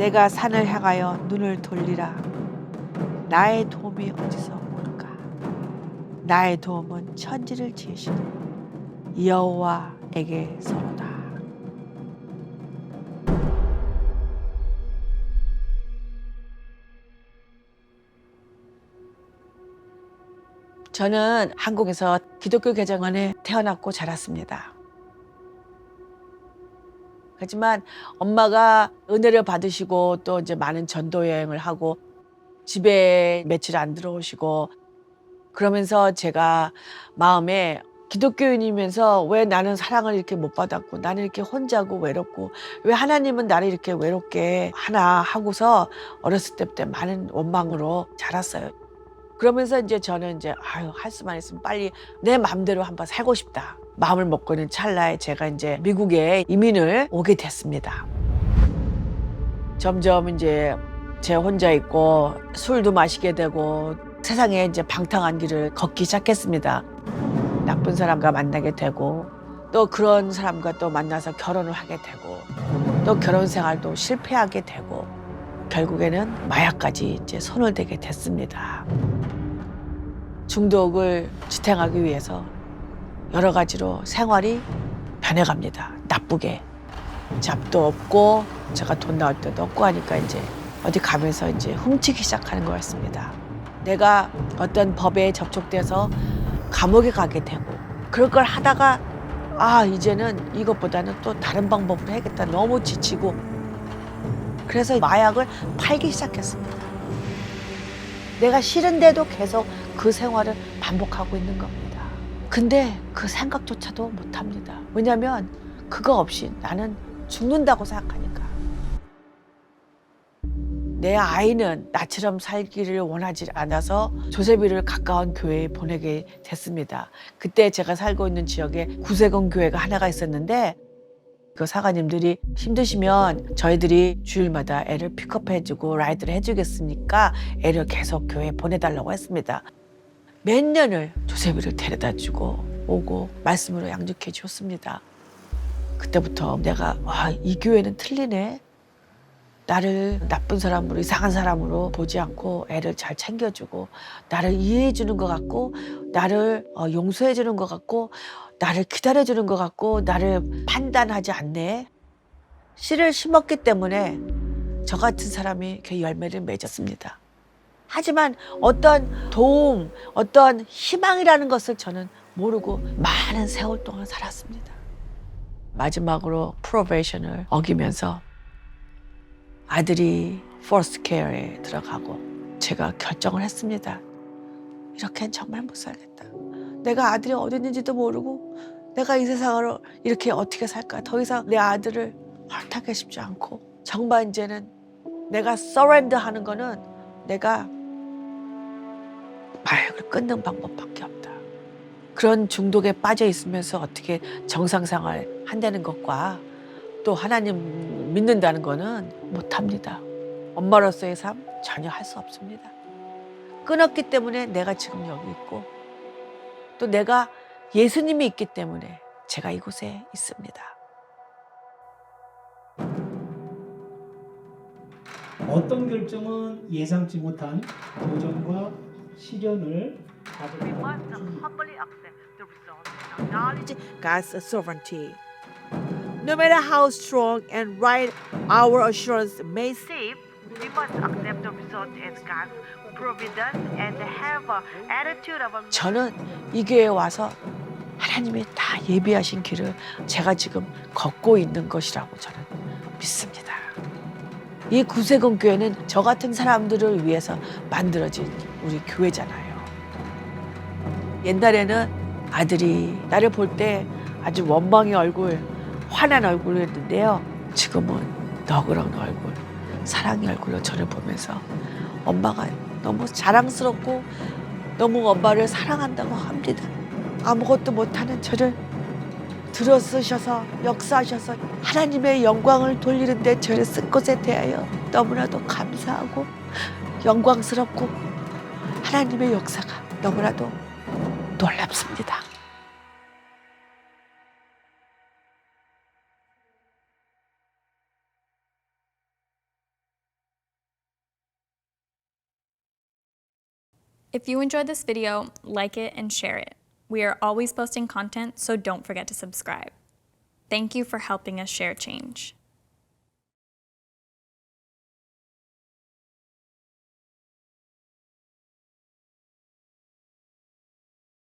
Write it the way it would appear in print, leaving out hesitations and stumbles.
내가 산을 향하여 눈을 돌리라. 나의 도움이 어디서 올까? 나의 도움은 천지를 지으시는 여호와에게서로다. 저는 한국에서 기독교 가정안에 태어났고 자랐습니다. 하지만 엄마가 은혜를 받으시고 또 이제 많은 전도 여행을 하고 집에 며칠 안 들어오시고 그러면서 제가 마음에 기독교인이면서 왜 나는 사랑을 이렇게 못 받았고 나는 이렇게 혼자고 외롭고 왜 하나님은 나를 이렇게 외롭게 하나 하고서 어렸을 때부터 많은 원망으로 자랐어요. 그러면서 이제 저는 이제 할 수만 있으면 빨리 내 마음대로 한번 살고 싶다. 마음을 먹고 있는 찰나에 제가 이제 미국에 이민을 오게 됐습니다. 점점 이제 제 혼자 있고 술도 마시게 되고 세상에 이제 방탕한 길을 걷기 시작했습니다. 나쁜 사람과 만나게 되고 또 그런 사람과 또 만나서 결혼을 하게 되고 또 결혼 생활도 실패하게 되고 결국에는 마약까지 이제 손을 대게 됐습니다. 중독을 지탱하기 위해서 여러 가지로 생활이 변해갑니다. 나쁘게. 잡도 없고 제가 돈 나올 때도 없고 하니까 이제 어디 가면서 이제 훔치기 시작하는 거였습니다. 내가 어떤 법에 접촉돼서 감옥에 가게 되고 그럴 걸 하다가 이제는 이것보다는 또 다른 방법으로 해야겠다. 너무 지치고 그래서 마약을 팔기 시작했습니다. 내가 싫은데도 계속 그 생활을 반복하고 있는 겁니다. 근데 그 생각조차도 못합니다. 왜냐면 그거 없이 나는 죽는다고 생각하니까. 내 아이는 나처럼 살기를 원하지 않아서 조세비를 가까운 교회에 보내게 됐습니다. 그때 제가 살고 있는 지역에 구세군 교회가 하나가 있었는데 그 사관님들이 힘드시면 저희들이 주일마다 애를 픽업해주고 라이드를 해주겠으니까 애를 계속 교회에 보내달라고 했습니다. 몇 년을 조세비를 데려다주고 오고 말씀으로 양육해 줬습니다. 그때부터 내가 이 교회는 틀리네. 나를 나쁜 사람으로 이상한 사람으로 보지 않고 애를 잘 챙겨주고 나를 이해해 주는 것 같고 나를 용서해 주는 것 같고 나를 기다려 주는 것 같고 나를 판단하지 않네. 씨를 심었기 때문에 저 같은 사람이 그 열매를 맺었습니다. 하지만 어떤 도움, 어떤 희망이라는 것을 저는 모르고 많은 세월 동안 살았습니다. 마지막으로 프로베이션을 어기면서 아들이 포스트 케어에 들어가고 제가 결정을 했습니다. 이렇게는 정말 못 살겠다. 내가 아들이 어디 있는지도 모르고 내가 이 세상으로 이렇게 어떻게 살까. 더 이상 내 아들을 허락하고 싶지 않고 정말 이제는 내가 서렌더 하는 거는 내가 마약을 끊는 방법밖에 없다. 그런 중독에 빠져 있으면서 어떻게 정상생활 한다는 것과 또 하나님 믿는다는 거는 못합니다. 엄마로서의 삶 전혀 할 수 없습니다. 끊었기 때문에 내가 지금 여기 있고 또 내가 예수님이 있기 때문에 제가 이곳에 있습니다. 어떤 결정은 예상치 못한 도전과 시련을 We must humbly accept the result and acknowledge God's sovereignty. No matter how strong and right our assurance may seem, we must accept the result as God's providence and have an attitude of 저는 이 교회에 와서 하나님이 다 예비하신 길을 제가 지금 걷고 있는 것이라고 저는 믿습니다. 이 구세군 교회는 저 같은 사람들을 위해서 만들어진 우리 교회잖아요. 옛날에는 아들이 나를 볼 때 아주 원망의 얼굴, 화난 얼굴이었는데요. 지금은 너그러운 얼굴, 사랑의 얼굴로 저를 보면서 엄마가 너무 자랑스럽고 너무 엄마를 사랑한다고 합니다. 아무것도 못하는 저를 들어쓰셔서 역사하셔서 하나님의 영광을 돌리는데 저를 쓴 것에 대하여 너무나도 감사하고 영광스럽고 하나님의 역사가 너무나도 놀랍습니다. If you enjoyed this video, like it and share it. We are always posting content, so don't forget to subscribe. Thank you for helping us share change.